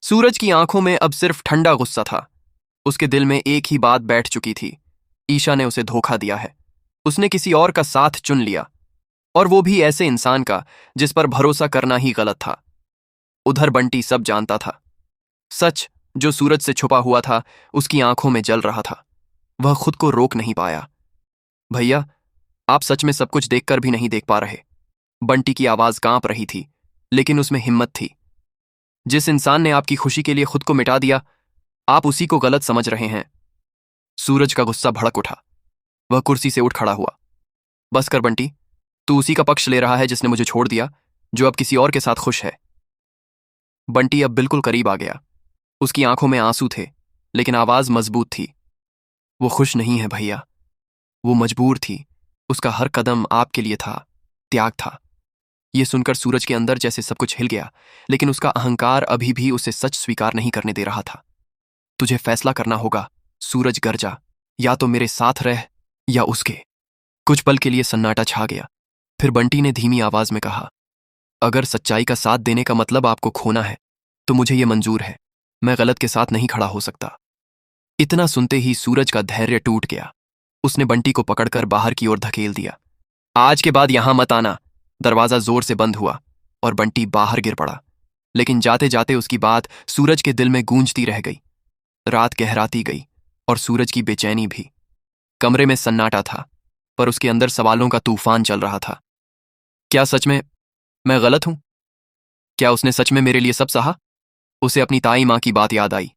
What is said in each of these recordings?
सूरज की आंखों में अब सिर्फ ठंडा गुस्सा था। उसके दिल में एक ही बात बैठ चुकी थी, ईशा ने उसे धोखा दिया है। उसने किसी और का साथ चुन लिया, और वो भी ऐसे इंसान का जिस पर भरोसा करना ही गलत था। उधर बंटी सब जानता था। सच जो सूरज से छुपा हुआ था उसकी आंखों में जल रहा था। वह खुद को रोक नहीं पाया। भैया, आप सच में सब कुछ देखकर भी नहीं देख पा रहे। बंटी की आवाज कांप रही थी, लेकिन उसमें हिम्मत थी। जिस इंसान ने आपकी खुशी के लिए खुद को मिटा दिया, आप उसी को गलत समझ रहे हैं। सूरज का गुस्सा भड़क उठा। वह कुर्सी से उठ खड़ा हुआ। बस कर बंटी, तू उसी का पक्ष ले रहा है जिसने मुझे छोड़ दिया, जो अब किसी और के साथ खुश है। बंटी अब बिल्कुल करीब आ गया। उसकी आंखों में आंसू थे, लेकिन आवाज मजबूत थी। वो खुश नहीं है भैया, वो मजबूर थी। उसका हर कदम आपके लिए था, त्याग था। ये सुनकर सूरज के अंदर जैसे सब कुछ हिल गया, लेकिन उसका अहंकार अभी भी उसे सच स्वीकार नहीं करने दे रहा था। तुझे फैसला करना होगा, सूरज गरजा। या तो मेरे साथ रह या उसके। कुछ पल के लिए सन्नाटा छा गया। फिर बंटी ने धीमी आवाज में कहा, अगर सच्चाई का साथ देने का मतलब आपको खोना है, तो मुझे ये मंजूर है। मैं गलत के साथ नहीं खड़ा हो सकता। इतना सुनते ही सूरज का धैर्य टूट गया। उसने बंटी को पकड़कर बाहर की ओर धकेल दिया। आज के बाद यहां मत आना। दरवाजा जोर से बंद हुआ और बंटी बाहर गिर पड़ा। लेकिन जाते जाते उसकी बात सूरज के दिल में गूंजती रह गई। रात गहराती गई और सूरज की बेचैनी भी। कमरे में सन्नाटा था, पर उसके अंदर सवालों का तूफान चल रहा था। क्या सच में मैं गलत हूं? क्या उसने सच में मेरे लिए सब सहा? उसे अपनी ताई मां की बात याद आई।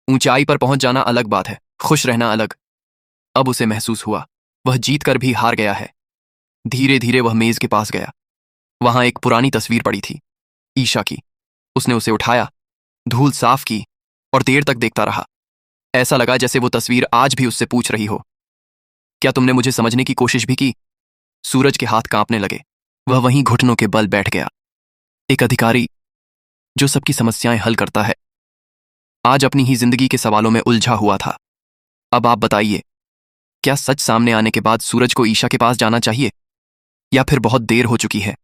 ऊंचाई पर पहुंच जाना अलग बात है, खुश रहना अलग। अब उसे महसूस हुआ वह जीत कर भी हार गया है। धीरे धीरे वह मेज के पास गया। वहां एक पुरानी तस्वीर पड़ी थी, ईशा की। उसने उसे उठाया, धूल साफ की और देर तक देखता रहा। ऐसा लगा जैसे वो तस्वीर आज भी उससे पूछ रही हो, क्या तुमने मुझे समझने की कोशिश भी की? सूरज के हाथ कांपने लगे। वह वहीं घुटनों के बल बैठ गया। एक अधिकारी जो सबकी समस्याएं हल करता है, आज अपनी ही जिंदगी के सवालों में उलझा हुआ था। अब आप बताइए, क्या सच सामने आने के बाद सूरज को ईशा के पास जाना चाहिए, या फिर बहुत देर हो चुकी है?